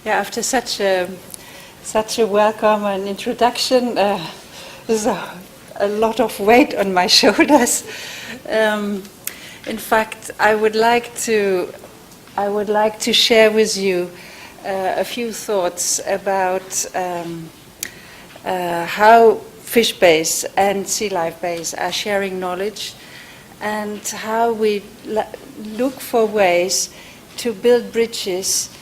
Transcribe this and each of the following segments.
Yeah, after such a welcome and introduction, there's a lot of weight on my shoulders. In fact, I would like to share with you a few thoughts about how FishBase and SealifeBase are sharing knowledge, and how we look for ways to build bridges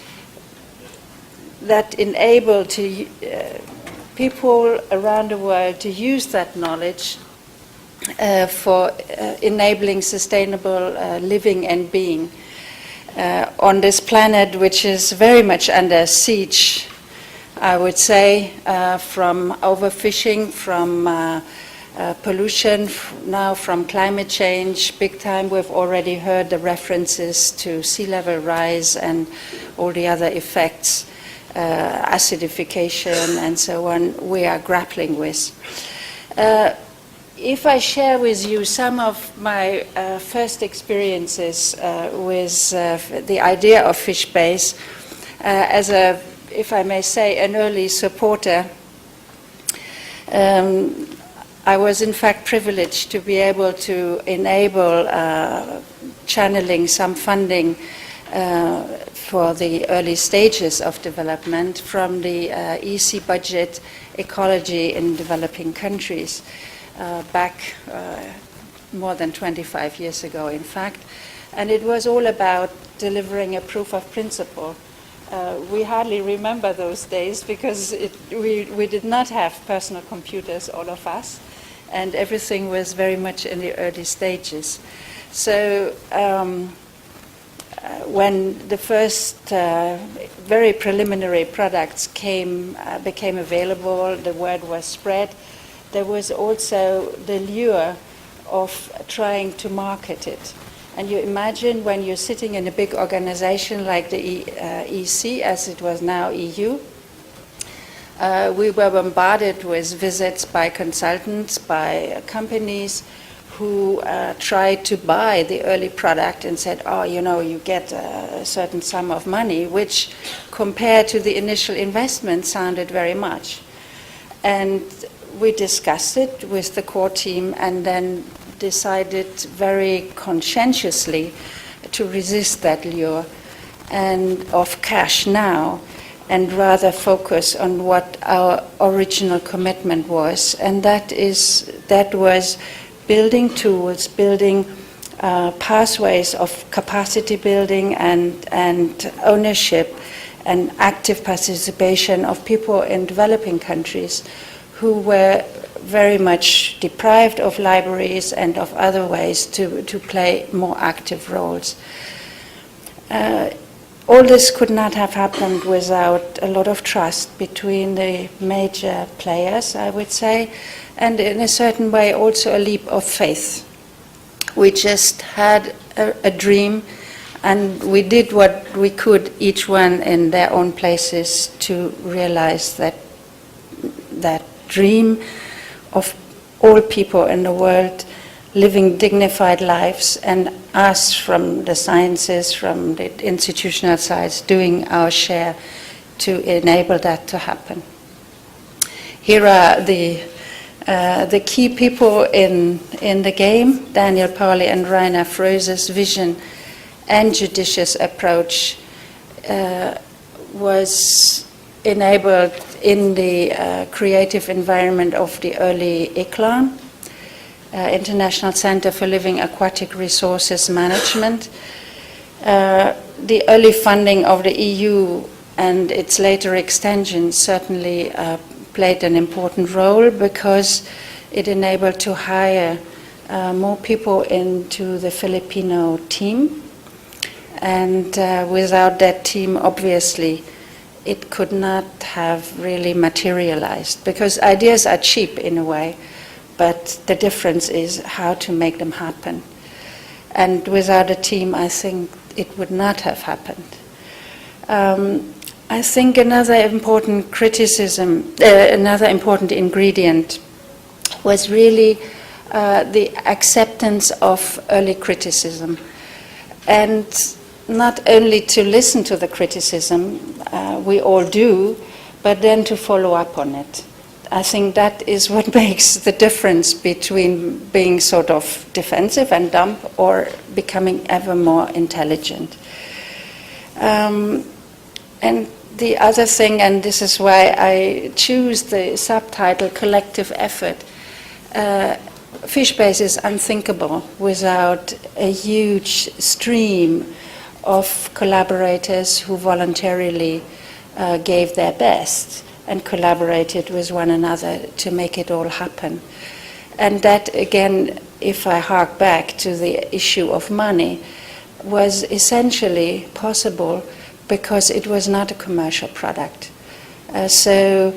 that enable people around the world to use that knowledge for enabling sustainable living and being on this planet, which is very much under siege, I would say, from overfishing, from pollution, now from climate change, big time. We've already heard the references to sea level rise and all the other effects, acidification and so on, we are grappling with. If I share with you some of my first experiences with the idea of FishBase, as a, if I may say, an early supporter, I was in fact privileged to be able to enable channeling some funding for the early stages of development from the EC budget, Ecology in Developing Countries, back more than 25 years ago, in fact. And it was all about delivering a proof of principle. We hardly remember those days because we did not have personal computers, all of us, and everything was very much in the early stages. So when the first very preliminary products became available, the word was spread, there was also the lure of trying to market it. And you imagine when you're sitting in a big organization like the EC, as it was now EU, we were bombarded with visits by consultants, by companies who tried to buy the early product and said, oh, you know, you get a certain sum of money, which compared to the initial investment sounded very much. And we discussed it with the core team and then decided very conscientiously to resist that lure and of cash now, and rather focus on what our original commitment was. And that was building tools, building pathways of capacity building and ownership and active participation of people in developing countries who were very much deprived of libraries and of other ways to play more active roles. All this could not have happened without a lot of trust between the major players, I would say, and in a certain way also a leap of faith. We just had a dream, and we did what we could, each one in their own places, to realize that dream of all people in the world living dignified lives, and us from the sciences, from the institutional sides, doing our share to enable that to happen. Here are the key people in the game. Daniel Pauly and Rainer Fröse's vision and judicious approach was enabled in the creative environment of the early ICLAN, International Center for Living Aquatic Resources Management. The early funding of the EU and its later extension certainly played an important role, because it enabled to hire more people into the Filipino team. And without that team, obviously, it could not have really materialized, because ideas are cheap in a way, but the difference is how to make them happen. And without a team, I think it would not have happened. I think another important criticism, another important ingredient was really the acceptance of early criticism. And not only to listen to the criticism, we all do, but then to follow up on it. I think that is what makes the difference between being sort of defensive and dumb or becoming ever more intelligent. And the other thing, and this is why I choose the subtitle Collective Effort, FishBase is unthinkable without a huge stream of collaborators who voluntarily gave their best and collaborated with one another to make it all happen. And that, again, if I hark back to the issue of money, was essentially possible because it was not a commercial product. The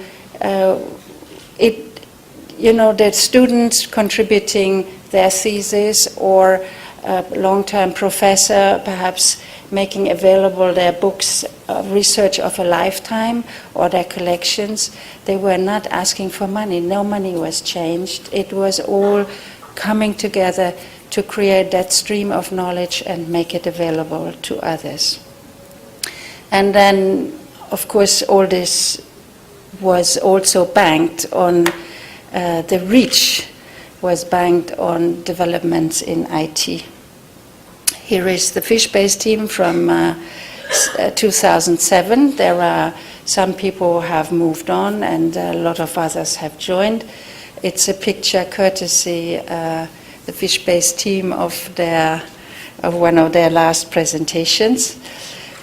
students contributing their thesis, or a long-term professor perhaps making available their books, research of a lifetime, or their collections, they were not asking for money. No money was changed. It was all coming together to create that stream of knowledge and make it available to others. And then, of course, all this was also banked on the reach was banked on developments in IT. Here is the FishBase team from 2007. There are some people who have moved on and a lot of others have joined. It's a picture courtesy the FishBase team of one of their last presentations.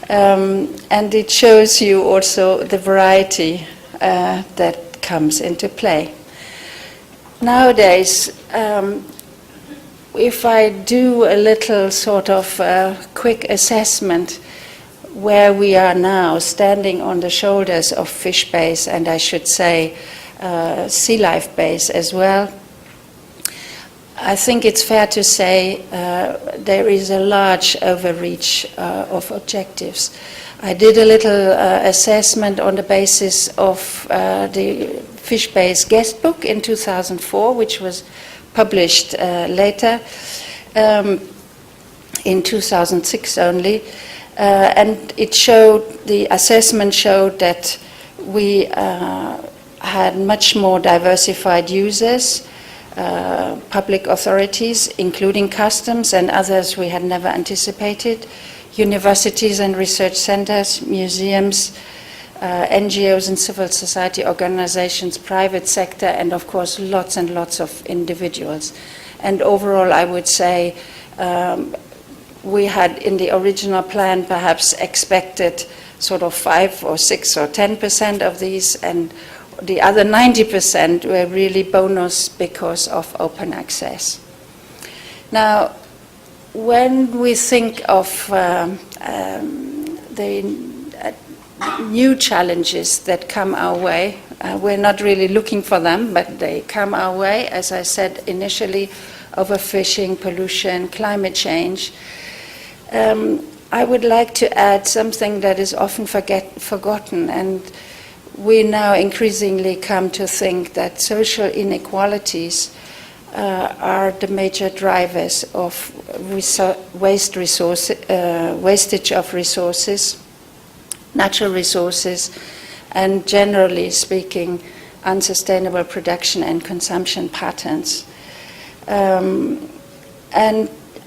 And it shows you also the variety that comes into play. Nowadays, if I do a little sort of quick assessment where we are now, standing on the shoulders of FishBase, and I should say SealifeBase as well, I think it's fair to say there is a large overreach of objectives. I did a little assessment on the basis of the FishBase guest book in 2004, which was published later, in 2006 only, and the assessment showed that we had much more diversified users, public authorities, including customs and others we had never anticipated, universities and research centers, museums, NGOs and civil society organizations, private sector, and of course lots and lots of individuals. And overall, I would say we had in the original plan perhaps expected sort of 5 or 6 or 10% of these, and the other 90% were really bonus because of open access. Now, when we think of the new challenges that come our way, we're not really looking for them, but they come our way, as I said initially, overfishing, pollution, climate change. I would like to add something that is often forgotten, and we now increasingly come to think that social inequalities are the major drivers of wastage of resources, natural resources, and generally speaking, unsustainable production and consumption patterns. And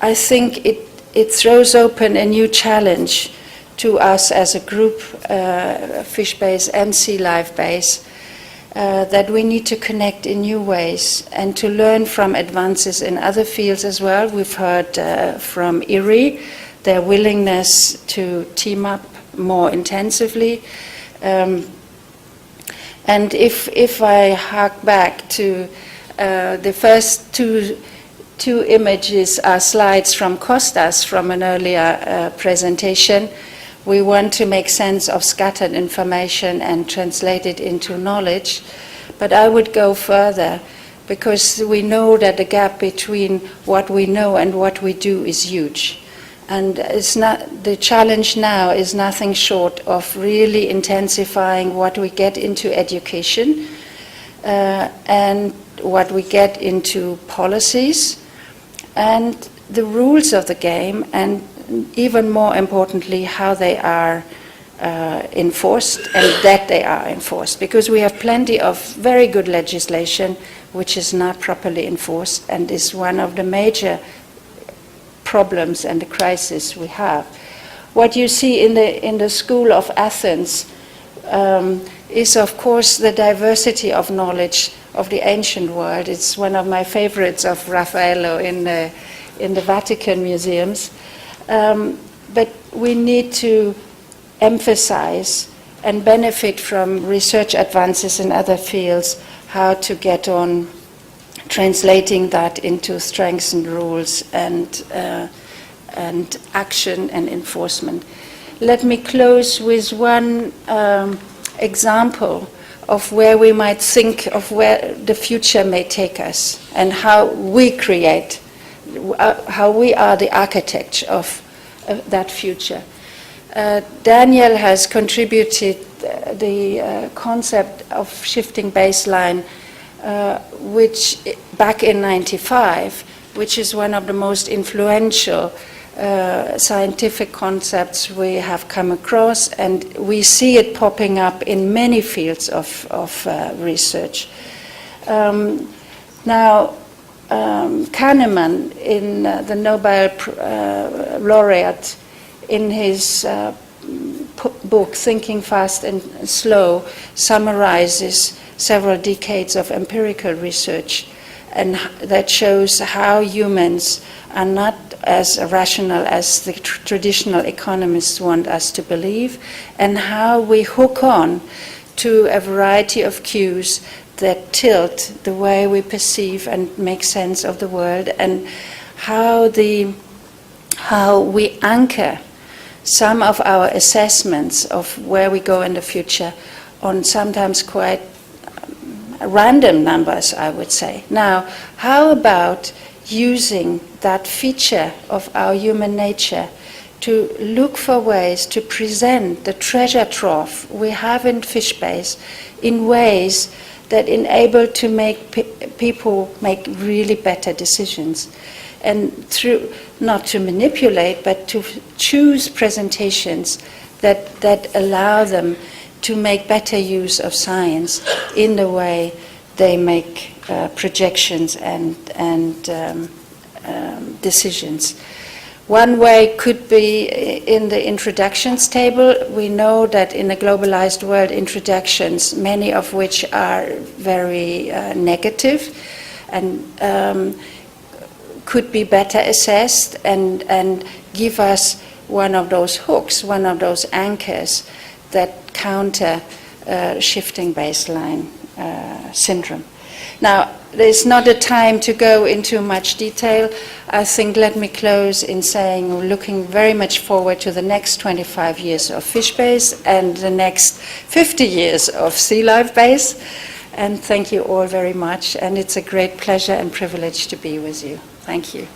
I think it throws open a new challenge to us as a group, FishBase and SealifeBase, that we need to connect in new ways and to learn from advances in other fields as well. We've heard from IRI, their willingness to team up more intensively. And if I hark back to the first two images are slides from Kostas from an earlier presentation. We want to make sense of scattered information and translate it into knowledge. But I would go further, because we know that the gap between what we know and what we do is huge. And the challenge now is nothing short of really intensifying what we get into education and what we get into policies and the rules of the game, and even more importantly, how they are enforced, and that they are enforced, because we have plenty of very good legislation which is not properly enforced and is one of the major problems and the crisis we have. What you see in the School of Athens is, of course, the diversity of knowledge of the ancient world. It's one of my favorites of Raffaello in the Vatican museums. But we need to emphasize and benefit from research advances in other fields, how to get on translating that into strengthened rules and action and enforcement. Let me close with one example of where we might think of where the future may take us and how we create, how we are the architect of that future. Daniel has contributed the concept of shifting baseline, which back in '95, which is one of the most influential scientific concepts we have come across, and we see it popping up in many fields of research. Now, Kahneman, in the Nobel laureate, in his book Thinking Fast and Slow, summarizes several decades of empirical research, and that shows how humans are not as rational as the traditional economists want us to believe, and how we hook on to a variety of cues that tilt the way we perceive and make sense of the world, and how we anchor some of our assessments of where we go in the future on sometimes quite random numbers, I would say. Now, how about using that feature of our human nature to look for ways to present the treasure trove we have in FishBase in ways that enable to make people make really better decisions, and through, not to manipulate, but to choose presentations that allow them to make better use of science in the way they make projections and decisions. One way could be in the introductions table. We know that in a globalized world, introductions, many of which are very negative and could be better assessed and give us one of those hooks, one of those anchors that counter shifting baseline syndrome. Now, there's not a time to go into much detail. I think let me close in saying we're looking very much forward to the next 25 years of FishBase and the next 50 years of SealifeBase. And thank you all very much. And it's a great pleasure and privilege to be with you. Thank you.